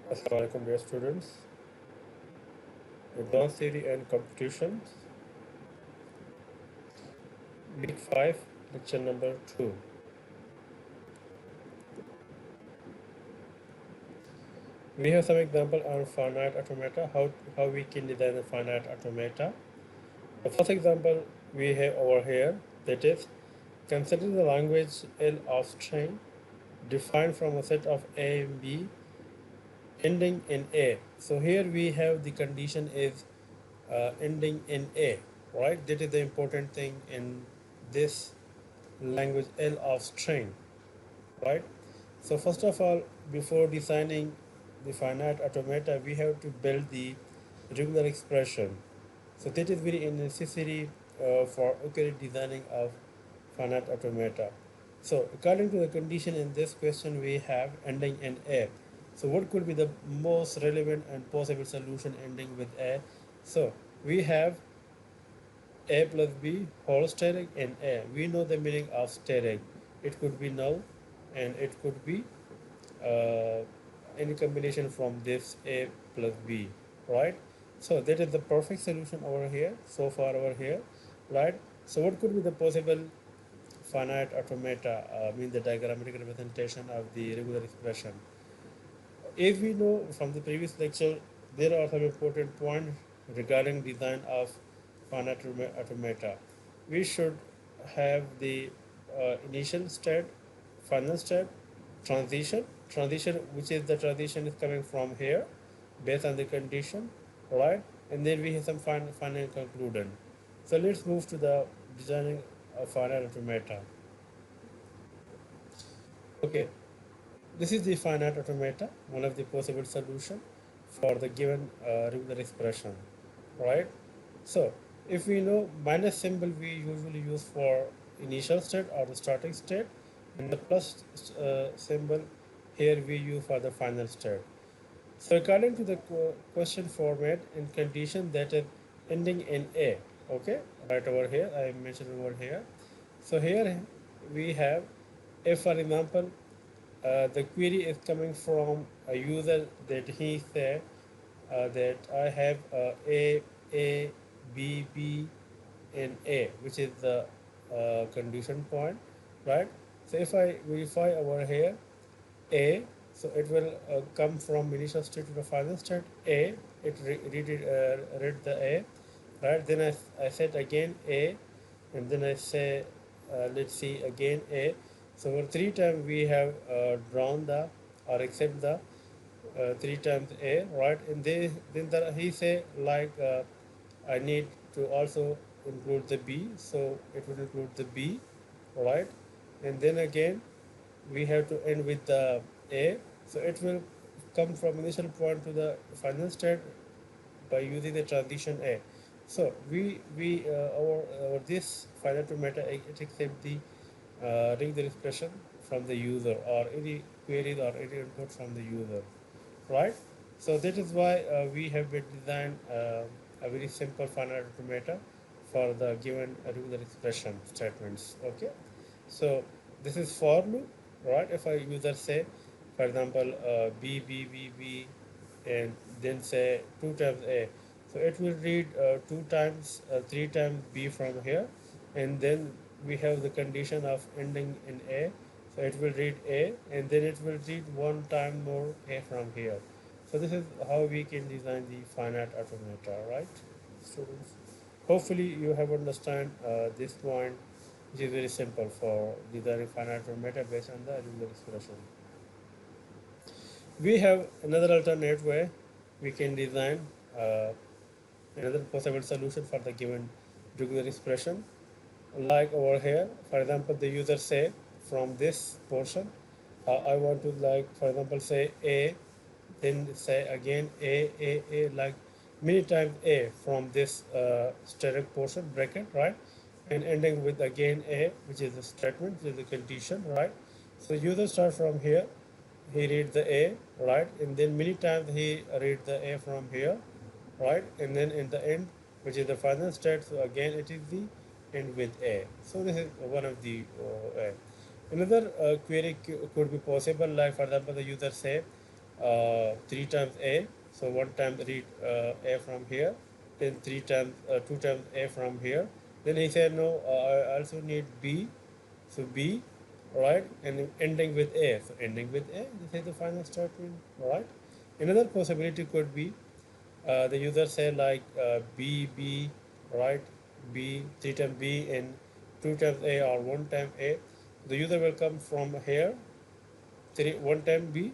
Assalamualaikum dear students. Advanced Theory and Computations, Week 5, Lecture number 2. We have some example on finite automata, how we can design a finite automata. The first example we have over here, that is, consider the language L of string defined from a set of A and B ending in A. So here we have the condition is ending in A, right? That is the important thing in this language L of string, right? So first of all, before designing the finite automata, we have to build the regular expression. So that is very necessary for accurate designing of finite automata. So according to the condition in this question, we have ending in A. So what could be the most relevant and possible solution ending with A? So we have A plus B whole steric in A. We know the meaning of steric. It could be null and it could be uh, any combination from this A plus B, right? So that is the perfect solution over here, so far over here, right? So what could be the possible finite automata, mean the diagrammatic representation of the regular expression? As we know from the previous lecture, there are some important points regarding design of finite automata. We should have the initial state, final state, transition, which is the transition is coming from here based on the condition, right? And then we have some final conclusion. So let's move to the designing of finite automata. Okay, this is the finite automata, one of the possible solution for the given regular expression, right? So if we know minus symbol we usually use for initial state or the starting state, and the plus symbol here we use for the final state. So according to the question format and condition that is ending in A, okay, right over here, I mentioned over here. So here we have, if for example, the query is coming from a user that he said that I have A, B, B, and A, which is the condition point, right? So if I verify over here A, so it will come from initial state to the final state A, it read the A, right? Then I said again A, and then I say, let's see again A. So for three times we have drawn the or accept the three times A, right? And he say like I need to also include the B, so it will include the B, right? And then again we have to end with the A, so it will come from initial point to the final state by using the transition A. So our this final to meta it accept the regular expression from the user or any queries or any input from the user, right? So that is why we have been designed a very simple finite automata for the given regular expression statements. Okay, so this is for loop, right? If a user say, for example, B B B B, and then say two times A, so it will read two times, three times B from here, and then we have the condition of ending in A, so it will read A, and then it will read one time more A from here. So this is how we can design the finite automata, right, students? Hopefully you have understand this point, which is very simple for designing finite automata based on the regular expression. We have another alternate way we can design uh, another possible solution for the given regular expression. Like over here, for example, the user say from this portion, I want to, like for example, say A, then say again A, like many times A from this static portion bracket, right? And ending with again A, which is the statement, which is the condition, right? So user start from here, he read the A, right? And then many times he read the A from here, right? And then in the end, which is the final state, so again it is the end with A. So this is one of the A. Another query could be possible, like for example, the user say, 3 times a, so 1 time read a from here, then 3 times 2 times a from here. Then he said no, I also need b, so b, right, and ending with a, so ending with a, this is the final statement, right. Another possibility could be the user say like b, right, b, 3 times b and 2 times a or 1 time a. The user will come from here, 1 time b,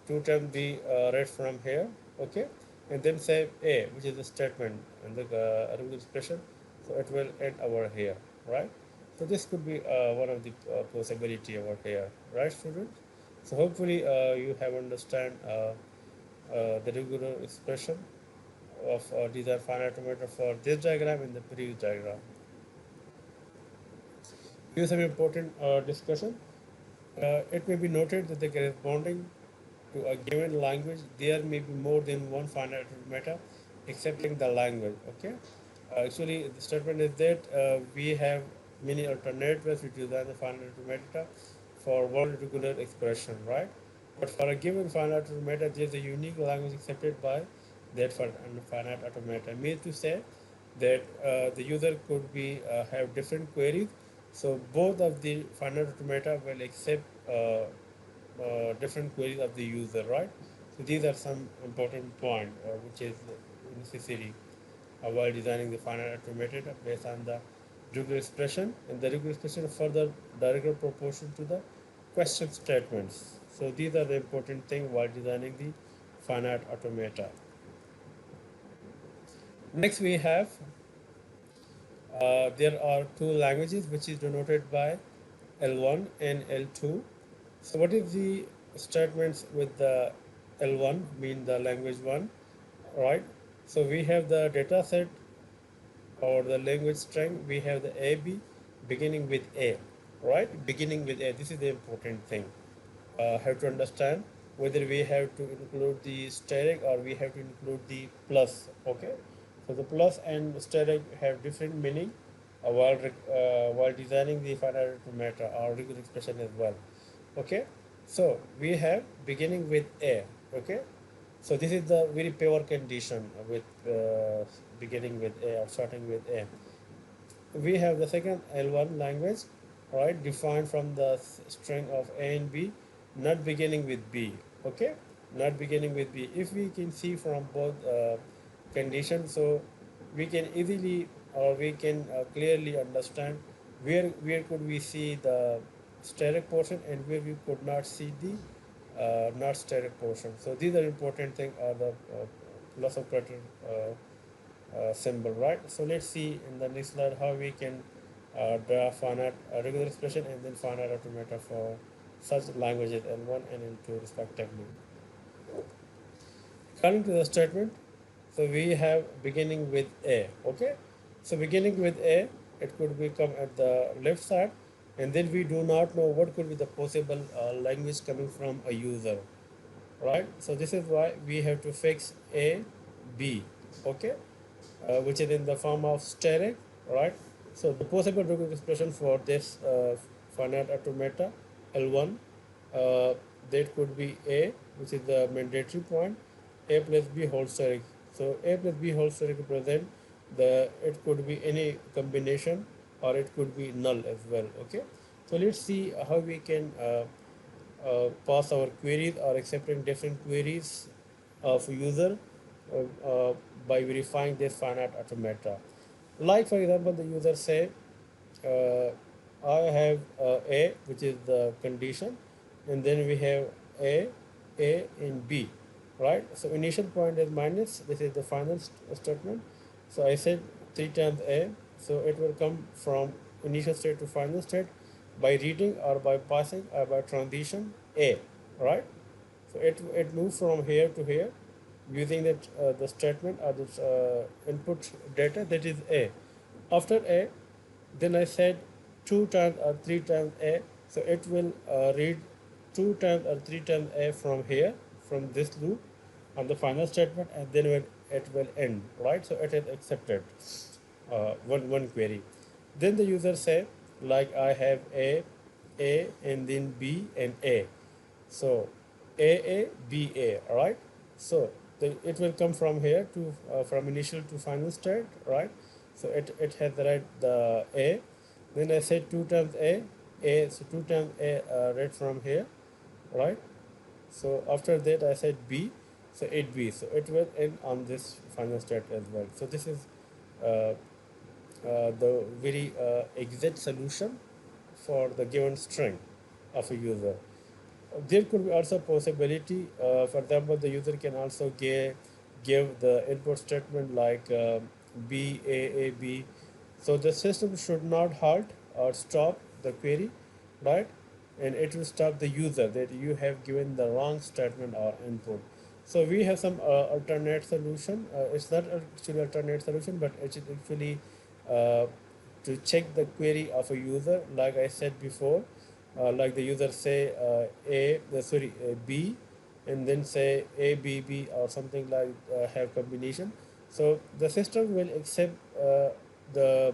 2 times b read from here, okay, and then say a, which is the statement and the regular expression, so it will end over here, right. So this could be one of the possibility over here, right, students. So hopefully you have understand the regular expression of design finite automator for this diagram and the previous diagram. Here's some important discussion. It may be noted that the corresponding to a given language, there may be more than one finite automata accepting the language. Okay. Actually, the statement is that we have many alternate ways to design the finite automata for one regular expression, right? But for a given finite automata, there is a unique language accepted by that finite automata. Means to say that the user could be have different queries. So both of the finite automata will accept different queries of the user, right? So these are some important point which is necessary while designing the finite automata based on the regular expression, and the regular expression further directly proportional to the question statements. So these are the important thing while designing the finite automata. Next we have there are two languages which is denoted by L1 and L2. So what is the statements with the L1 mean the language one, right? So we have the data set or the language string, we have the AB beginning with A, right? Beginning with A, this is the important thing. Have to understand whether we have to include the steric or we have to include the plus, okay? So the plus and steric have different meaning while designing the finite automata or regular expression as well, okay? So we have beginning with A, okay? So this is the very pure condition with beginning with A or starting with A. We have the second L1 language, right, defined from the string of A and B, not beginning with B, okay? Not beginning with B. If we can see from both conditions, so we can easily or we can clearly understand where could we see the steric portion and where we could not see the not steric portion. So these are important thing are the plus operator symbol, right? So let's see in the next slide how we can draw finite regular expression and then finite automata for such languages L1 and L2 respectively. Coming to the statement, so we have beginning with A, okay? So beginning with A, it could become at the left side, and then we do not know what could be the possible language coming from a user, right? So this is why we have to fix A, B, okay? Which is in the form of steric, right? So the possible regular expression for this finite automata L1, uh, that could be A, which is the mandatory point, A plus B whole steric. So A plus B whole steric represent it could be any combination or it could be null as well, okay? So let's see how we can pass our queries or accepting different queries of user by verifying this finite automata. Like for example, the user say, uh, I have A, which is the condition, and then we have A, and B, right? So initial point is minus, this is the final statement. So I said 3 times A, so it will come from initial state to final state by reading or by passing or by transition A, right? So it moves from here to here using that the statement or this input data that is A. After A, then I said 2 times or 3 times A, so it will read 2 times or 3 times A from here, from this loop on the final statement, and then it will end, right? So it is accepted one query. Then the user say like I have A, and then B and A. So AABA, right? So it will come from here to from initial to final state, right? So it has the A. Then I said 2 times A, so 2 times A read from here, right? So after that I said B, so 8B. So it will end on this final state as well. So this is uh, the very exact solution for the given string of a user. There could be also possibility, for example, the user can also give the input statement like B, A, B. So the system should not halt or stop the query, right? And it will stop the user that you have given the wrong statement or input. So we have some alternate solution. It's not actually alternate solution, but it's actually uh, to check the query of a user, like I said before, like the user say B, and then say ABB or something like have combination. So the system will accept the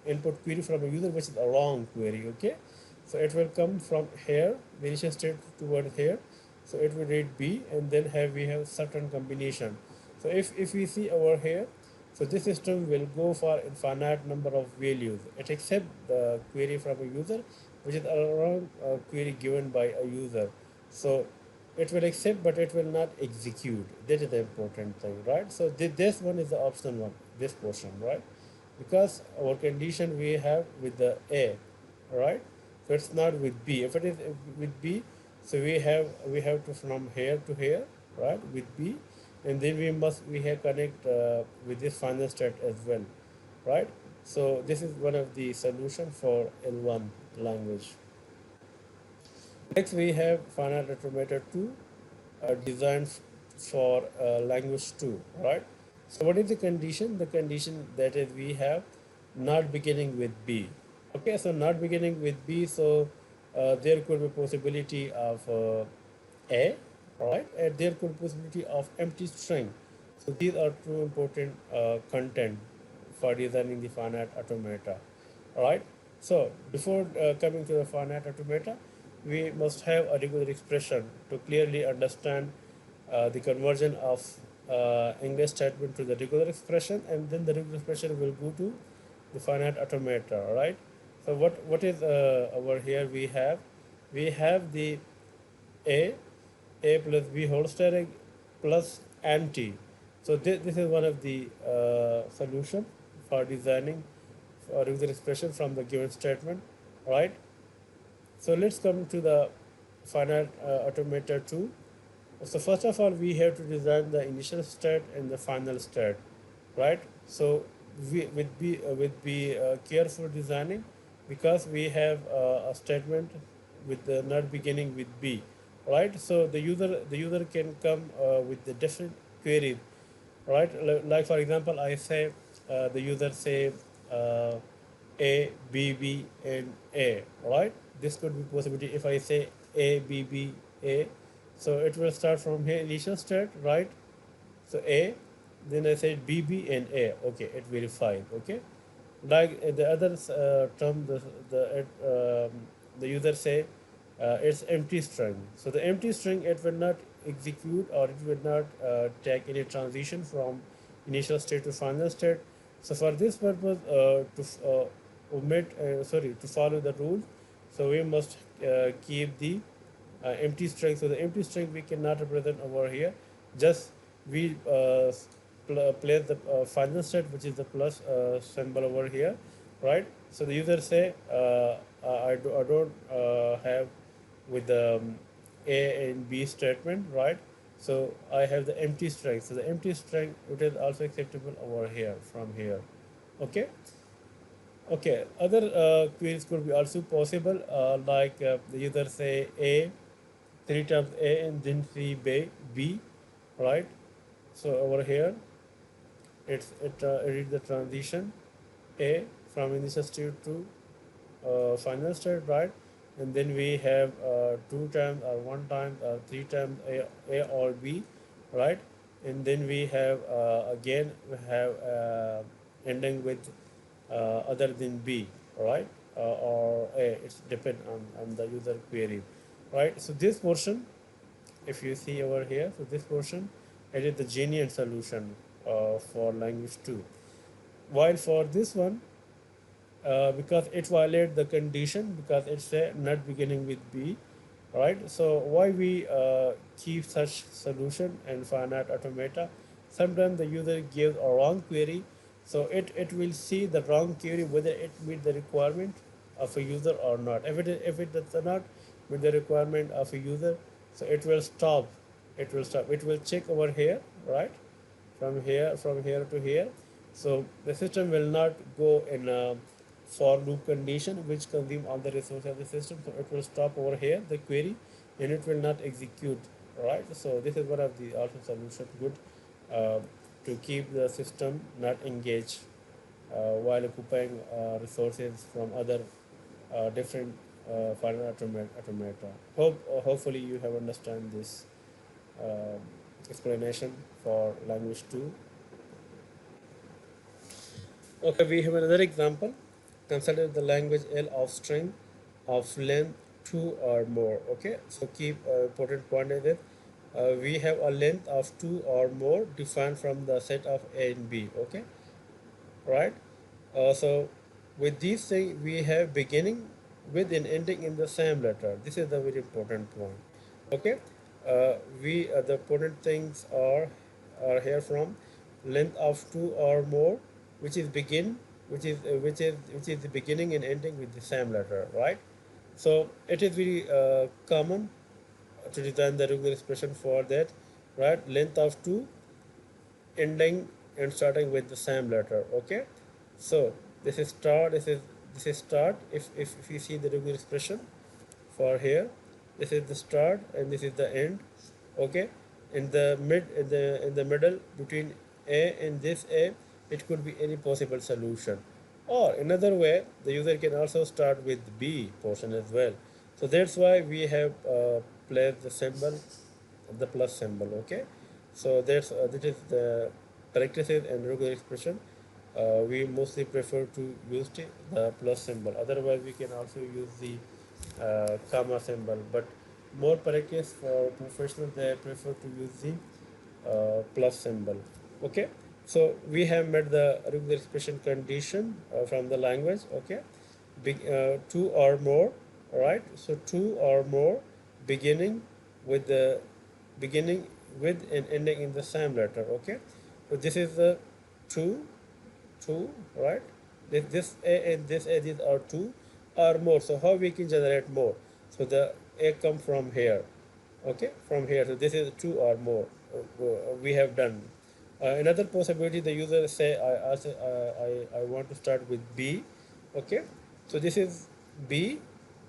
input query from a user which is a wrong query. Okay, so it will come from here, the initial state toward here. So it will read B, and then we have certain combination. So if we see over here, so this system will go for infinite number of values. It accepts the query from a user, which is a wrong query given by a user. So it will accept, but it will not execute. That is the important thing, right? So this one is the optional one, this portion, right? Because our condition we have with the A, right? So it's not with B. If it is with B, so we have to from here to here, right? With B, and then we have connect with this final state as well, right? So this is one of the solution for L1 language. Next we have finite automator 2 designed for language 2, right? So what is the condition? The condition that is we have not beginning with B. Okay, so not beginning with B, so there could be possibility of A, right? And there could be possibility of empty string. So these are two important content for designing the finite automata, right? So before coming to the finite automata, we must have a regular expression to clearly understand the conversion of English statement to the regular expression, and then the regular expression will go to the finite automata, right? So what is over here we have the a plus b whole square plus anti. So this is one of the solution for designing or user expression from the given statement, right? So let's come to the finite automata 2. So first of all, we have to design the initial state and the final state, right? So with be careful designing, because we have a statement with the not beginning with B, right? So the user can come with the different queries, right? Like for example, I say the user say uh, A, B, B, and A, right? This could be possibility if I say A, B, B, A. So it will start from here, initial state, right? So A, then I said B, B, and A. Okay, it verified. Okay, like the other term, the user say it's empty string. So the empty string, it will not execute, or it will not take any transition from initial state to final state. So for this purpose, to follow the rule, so we must keep the empty string. So the empty string we cannot represent over here. Just we place the final state, which is the plus symbol over here, right? So the user say I don't have with the A and B statement, right? So I have the empty string. So the empty string, it is also acceptable over here from here. Okay. Okay. Other queries could be also possible, like the user say A, 3 times A, and then 3 B, right? So over here, it reads the transition A from initial state to final state, right? And then we have 2 times or 1 time or 3 times A or B, right? And then we have again we have ending with other than B, right? Or A. It's depend on the user query, right? So this portion if you see over here, so this portion, it is the Genian solution for language 2. While for this one, because it violates the condition, because it's a not beginning with B, right? So why we keep such solution in finite automata? Sometimes the user gives a wrong query, so it will see the wrong query whether it meet the requirement of a user or not. If it does not meet the requirement of a user, so it will stop. It will stop. It will check over here, right? From here to here. So the system will not go in a for loop condition which consume all the resources of the system. So it will stop over here the query, and it will not execute, right? So this is one of the also solution good uh, to keep the system not engaged while occupying resources from other different final automata. Hopefully you have understand this uh, explanation for language 2. Okay, we have another example. Consider the language L of string of length 2 or more. Okay, so keep important point is that we have a length of 2 or more defined from the set of A and B. Okay, right? So with these things, we have beginning with and ending in the same letter. This is the very important point. Okay, we the important things are here from length of 2 or more, which is begin, which is the beginning and ending with the same letter, right? So it is very common to design the regular expression for that, right? Length of 2 ending and starting with the same letter. Okay, so this is start, this is start. If you see the regular expression for here, this is the start and this is the end. Okay, in the middle between A and this A, it could be any possible solution, or another way the user can also start with B portion as well. So that's why we have placed the symbol, the plus symbol. Okay, so that is the parenthesis and regular expression. We mostly prefer to use the plus symbol. Otherwise, we can also use the comma symbol. But more practice for professionals, they prefer to use the plus symbol. Okay, so we have met the regular expression condition from the language. Okay, two or more. All right, so two or more beginning with the beginning with and ending in the same letter. Okay, so this is the two, two, right? This A and this A, these are two or more. So how we can generate more? So the A come from here. Okay, from here. So this is two or more. We have done. Another possibility, the user say I want to start with B. Okay, so this is B,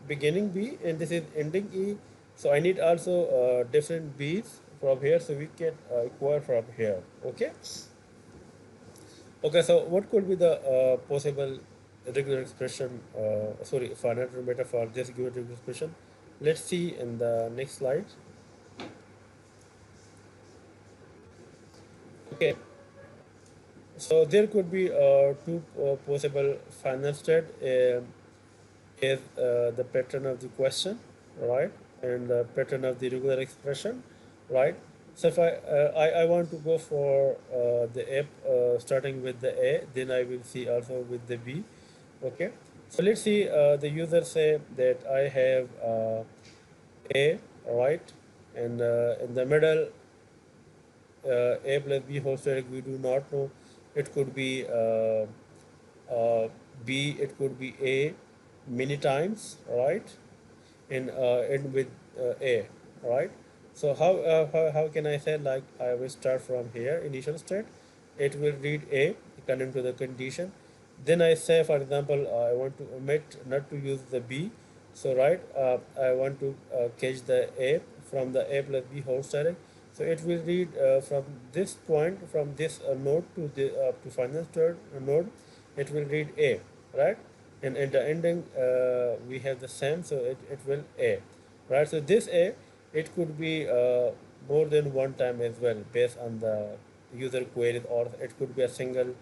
beginning B, and this is ending E. So I need also different B's from here, so we can acquire from here. Okay. Okay, so what could be the possible regular expression, sorry, finite meta for this given regular expression? Let's see in the next slide. Okay, so there could be two possible final state. Is the pattern of the question, right, and the pattern of the regular expression, right? So if I want to go for the app starting with the A, then I will see also with the B. Okay, so let's see the user say that I have A, right, and in the middle A plus B whole square, we do not know. It could be B, it could be A many times, right? And with A, right? So how can I say, like, I will start from here, initial state, it will read A according to the condition. Then I say, for example, I want to omit not to use the B. So right, I want to catch the A from the A plus B whole square. So it will read from this point, from this node to the to final third node, it will read A, right? And in the ending, we have the same, so it will A, right? So this A, it could be more than one time as well, based on the user queries, or it could be a single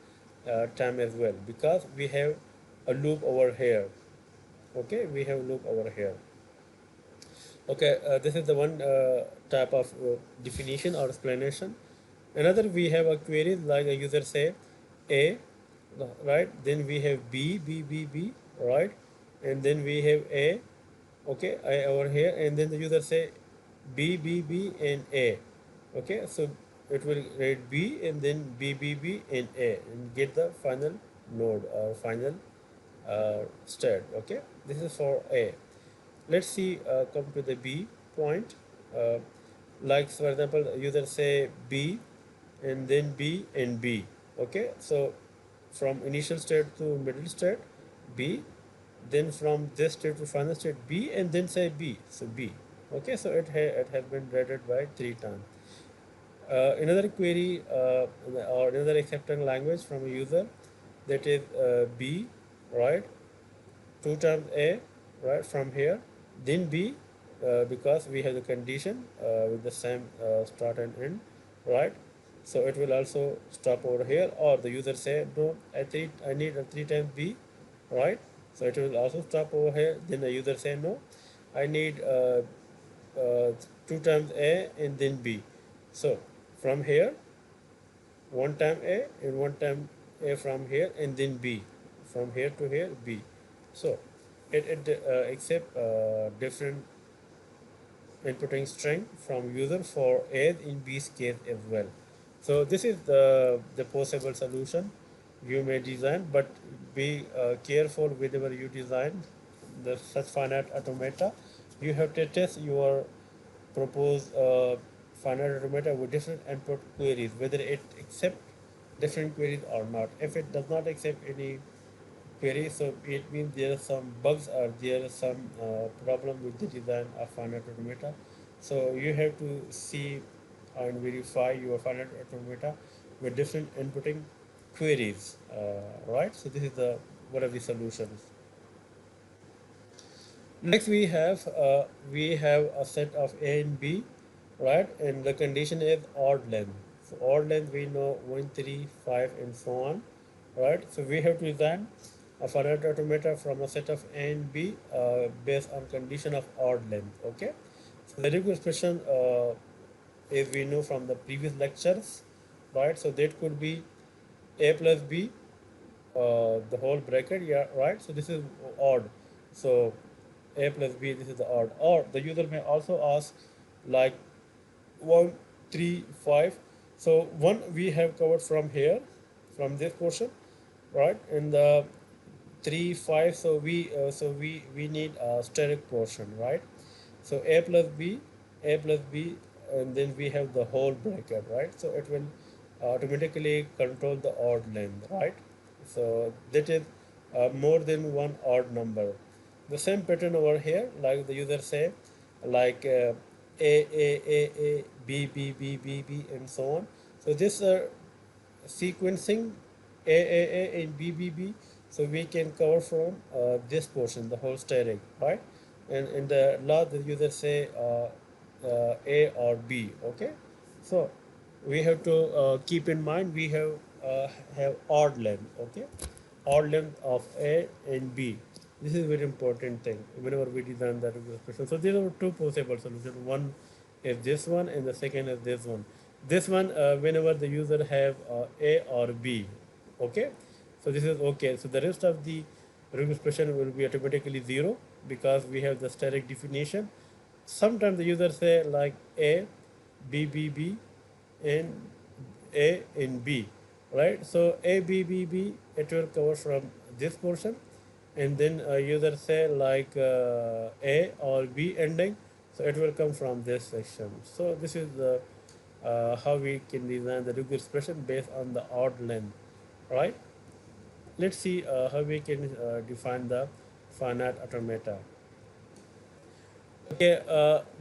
time as well, because we have a loop over here. Okay, we have loop over here. Okay, this is the one type of definition or explanation. Another, we have a query like a user say A, right? Then we have B, B, B, B, right? And then we have A, okay, I over here, and then the user say B, B, B, and A. Okay, so it will read B and then B, B, B, and A, and get the final node or final state. Okay, this is for A. Let's see, come to the B point. Uh, like for example, user say B and then B and B. Okay, so from initial state to middle state, B, then from this state to final state, B, and then say B. So B. Okay, so it has been read by 3 times. Another query or another accepting language from a user, that is B, right? 2 times A, right, from here, then B, because we have the condition with the same start and end, right? So it will also stop over here, or the user say no, I need a 3 times B, right? So it will also stop over here. Then the user say no, I need uh, 2 times A and then B. So from here, 1 time A and 1 time A from here, and then B from here to here, B. So it accept different inputting string from user for A in B's case as well. So this is the possible solution you may design, but be careful whenever you design the such finite automata. You have to test your proposed finite automata with different input queries, whether it accept different queries or not. If it does not accept any query, so it means there are some bugs or there is some problem with the design of finite automata. So you have to see and verify your finite automata with different inputting queries, right? So this is the one of the solutions. Next, we have a set of A and B, right? And the condition is odd length. So odd length we know 1, 3, 5, and so on, right? So we have to design a finite automata from a set of A and B based on condition of odd length. Okay. So the regular expression, as we know from the previous lectures, right? So that could be A plus B, the whole bracket, yeah, right? So this is odd. So A plus B, this is the odd. Or the user may also ask like 1, 3, 5. So one we have covered from here, from this portion, right? And the 3, 5. So we need a steric portion, right? So A plus B, and then we have the whole bracket, right? So it will automatically control the odd length, right? So that is more than one odd number. The same pattern over here, like the user say, like A, and so on. So this sequencing and B. So we can cover from this portion, the whole static, right? And in the law, the user say A or B. Okay, so we have to keep in mind we have odd length. Okay, odd length of A and B. This is very important thing whenever we design that expression. So there are two possible solutions. One is this one, and the second is this one. This one, whenever the user have A or B, okay. So this is okay. So the rest of the root expression will be automatically zero because we have the static definition. Sometimes the user say like A, B, and A and B, right? So A, B, it will cover from this portion, and then user say like A or B ending, so it will come from this section. So this is the how we can design the regular expression based on the odd length, right? Let's see how we can define the finite automata. Okay,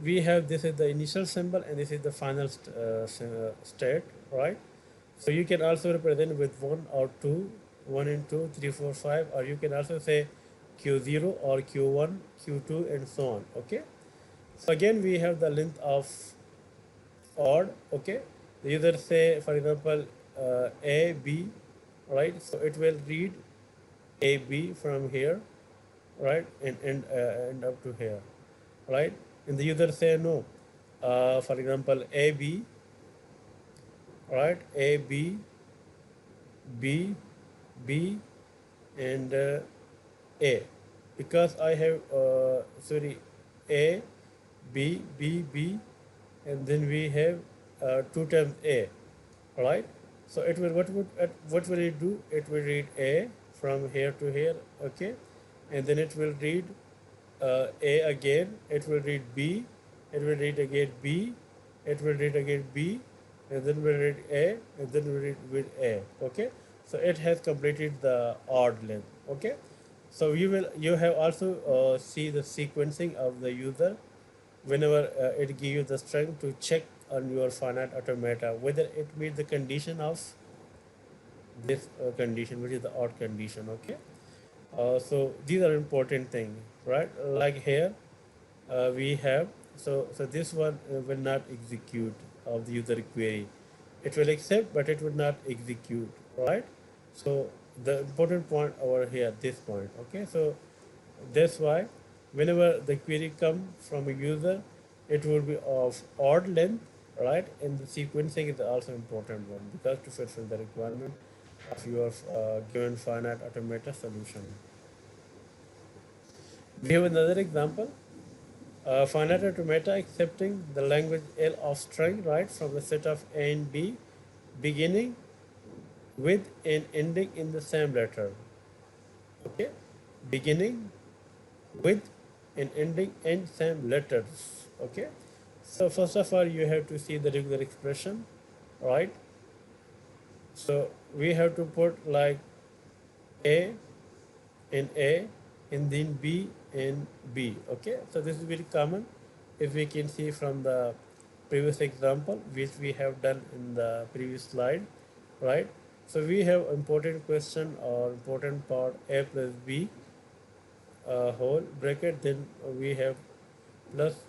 we have this is the initial symbol and this is the final state, right? So you can also represent with 1 or 2, 1 and 2, 3, 4, 5, or you can also say Q0 or Q1, Q2, and so on. Okay. So again, we have the length of odd. Okay. The user say, for example, A, B, right? So it will read A, B from here, right, and end up to here, right? and the user say no. For example, A B, right? A B B B and A, because I have sorry, A B B B, and then we have two times A, right? So it will, what will it do? It will read A from here to here, okay, and then it will read A again. It will read B. It will read again B. It will read again B, and then will read A, and then will read with A. Okay, so it has completed the odd length. Okay, so you have also see the sequencing of the user whenever it gives you the string to check on your finite automata whether it meets the condition of this condition, which is the odd condition. Okay, so these are important things, right? Like here, we have, so this one will not execute of the user query. It will accept, but it will not execute, right? So the important point over here, this point, okay? So that's why whenever the query come from a user, it will be of odd length, right? And the sequencing is also important one, because to fulfill the requirement of your given finite automata solution. We have another example. Finite automata accepting the language L of string, right, from the set of A and B, beginning with and ending in the same letter. Okay, beginning with and ending in same letters. Okay, so first of all, you have to see the regular expression, right? So we have to put like A in A, and then B in B. Okay, so this is very common. If we can see from the previous example, which we have done in the previous slide, right? So we have important question or important part A plus B whole bracket, then we have plus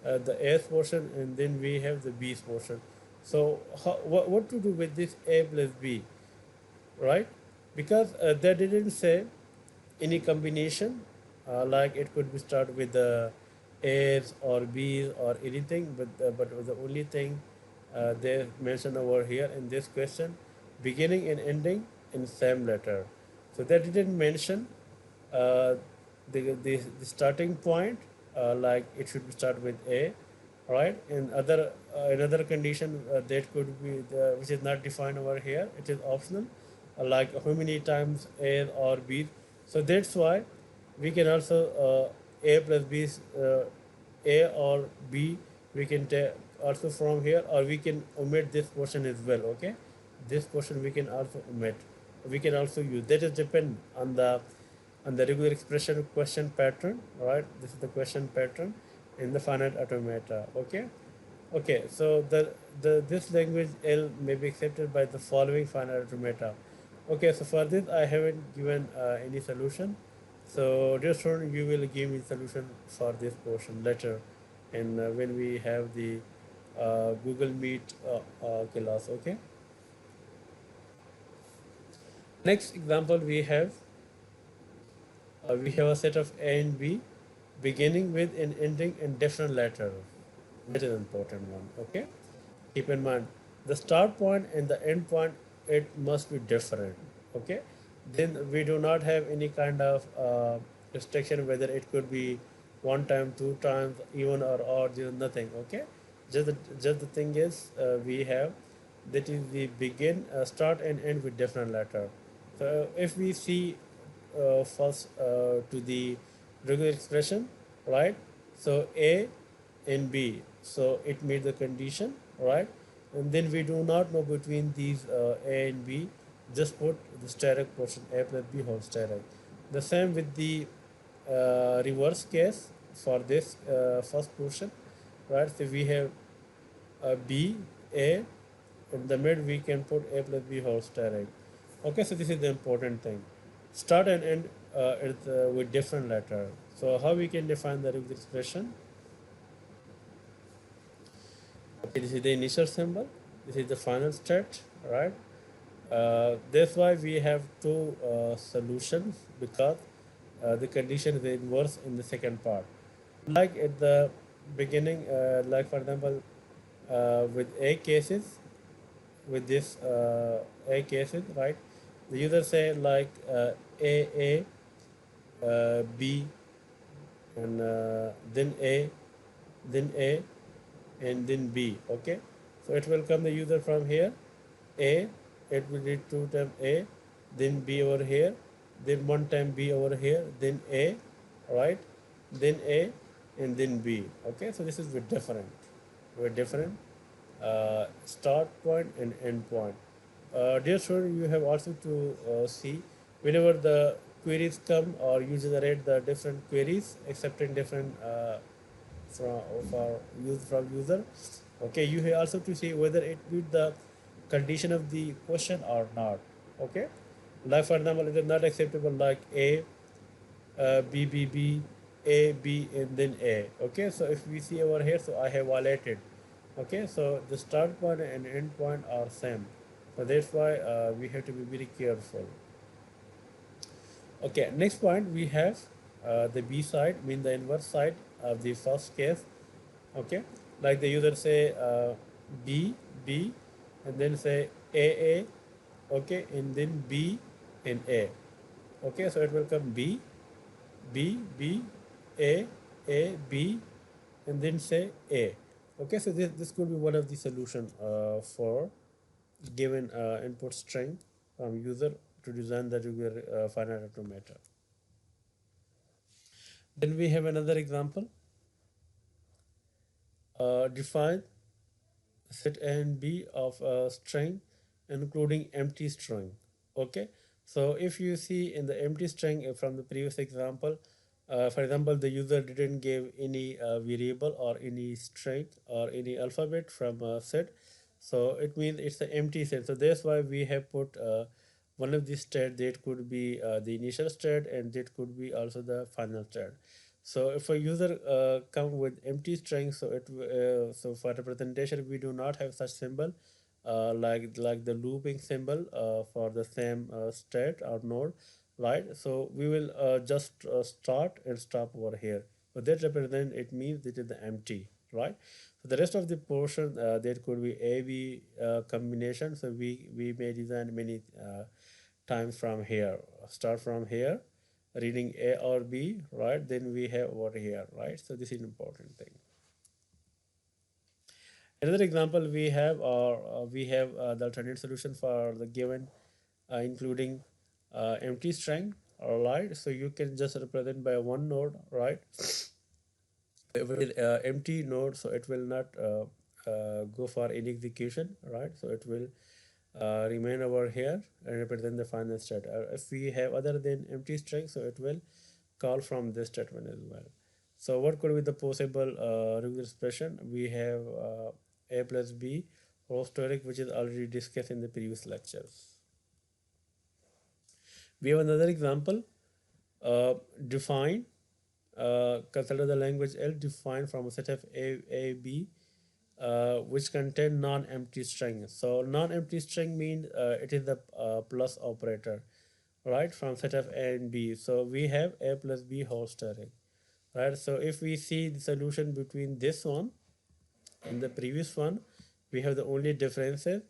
the A's portion, and then we have the B's portion. So what to do with this A plus B, right? Because they didn't say any combination, like it could be start with the A's or B's or anything, but the only thing they mentioned over here in this question, beginning and ending in same letter. So they didn't mention uh, the starting point, like it should start with A, right? And other another condition that could be which is not defined over here. It is optional, like how many times A or B. So that's why we can also A plus B, A or B, we can take also from here, or we can omit this portion as well. Okay, this portion we can also omit. We can also use, that is depend on the regular expression question pattern, right? This is the question pattern in the finite automata. Okay, okay. So the this language L may be accepted by the following finite automata. Okay, so for this I haven't given any solution. So dear student, you will give me solution for this portion later, and when we have the Google Meet class. Okay. Next example we have a set of A and B, beginning with and ending in different letters. That is an important one. Okay. Keep in mind the start point and the end point, it must be different. Okay, then we do not have any kind of restriction whether it could be one time, two times, even or odd. There is nothing. Okay, just the thing is we have that is the begin, start and end with different letter. So if we see first to the regular expression, right? So A and B, so it meets the condition, right? And then we do not know between these A and B, just put the steric portion A plus B whole steric. The same with the reverse case for this first portion, right? So we have B, A, in the mid we can put A plus B whole steric. Okay, so this is the important thing. Start and end with different letter. So how we can define the regular expression? Okay, this is the initial symbol. This is the final state, right? That's why we have two solutions, because the condition is inverse in the second part. Like at the beginning, like for example, with A cases, with this A cases, right? The user say like A, B, and then A, and then B. Okay, so it will come the user from here. A, it will read two time A, then B over here, then one time B over here, then A, right? Then A, and then B. Okay, so this is with different start point and end point. Dear student, you have also to see whenever the queries come or you generate the different queries accepting different from for use from user. Okay, you have also to see whether it meet the condition of the question or not. Okay, like for example, it is not acceptable like A, B, B, B, A, B, and then A. Okay, so if we see over here, so I have violated. Okay, so the start point and end point are same. So that's why we have to be very careful. Okay, next point we have the B side, mean the inverse side of the first case. Okay, like the user say B, B, and then say A, okay, and then B and A. Okay, so it will come B, B, B, A, B, and then say A. Okay, so this could be one of the solution for given input string from user to design the regular finite automata. Then we have another example. Define set A and B of a string including empty string. Okay, so if you see in the empty string from the previous example, for example, the user didn't give any variable or any string or any alphabet from a set, so it means it's an empty set. So that's why we have put one of the state that could be the initial state and that could be also the final state. So if a user come with empty string, so so for representation we do not have such symbol like the looping symbol for the same state or node, right? So we will just start and stop over here. So that represent it means it is the empty, right? So the rest of the portion there could be A B combination. So we may design many times from here. Start from here, reading A or B, right? Then we have over here, right? So this is an important thing. Another example we have the alternate solution for the given, including empty string, all right? So you can just represent by one node, right? With empty node, so it will not go for any execution, right? So it will remain over here and represent the final state. If we have other than empty string, so it will call from this statement as well. So what could be the possible regular expression? We have A plus B whole steric, which is already discussed in the previous lectures. We have another example. Define, consider the language L defined from a set of A, B, which contain non-empty string. So non-empty string means it is the plus operator, right, from set of A and B. So we have A plus B whole steric, right? So if we see the solution between this one and the previous one, we have the only differences.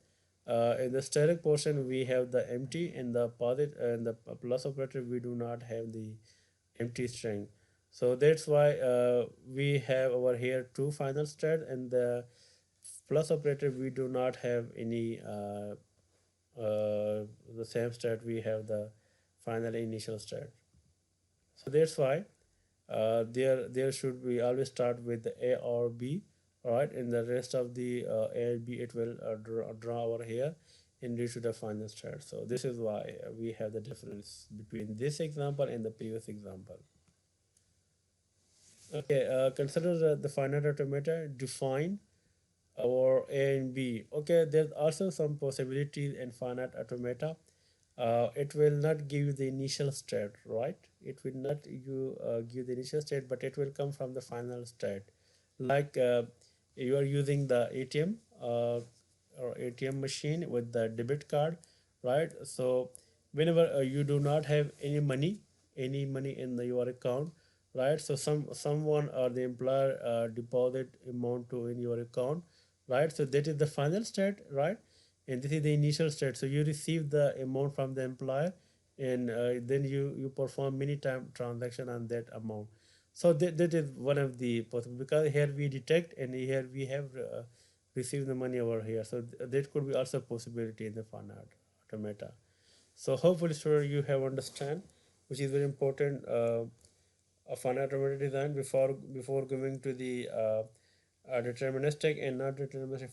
In the steric portion, we have the empty. In the positive and the plus operator, we do not have the empty string. So that's why we have over here two final state, and the plus operator we do not have any the same state. We have the final initial state. So that's why there should be always start with the A or B, right? In the rest of the A and B, it will draw over here and reach to the final state. So this is why we have the difference between this example and the previous example. Okay, consider the finite automata define our A and B. Okay, there's also some possibilities in finite automata. It will not give you the initial state, right? It will not give the initial state, but it will come from the final state. Like you are using the ATM or ATM machine with the debit card, right? So whenever you do not have any money in your account, right? So someone or the employer deposit amount to in your account, right? So that is the final state, right? And this is the initial state. So you receive the amount from the employer, and then you perform many time transaction on that amount. So that is one of the possible, because here we detect and here we have received the money over here. So that could be also a possibility in the finite automata. So hopefully, sure, you have understand, which is very important. A finite automated design before going to the deterministic and not deterministic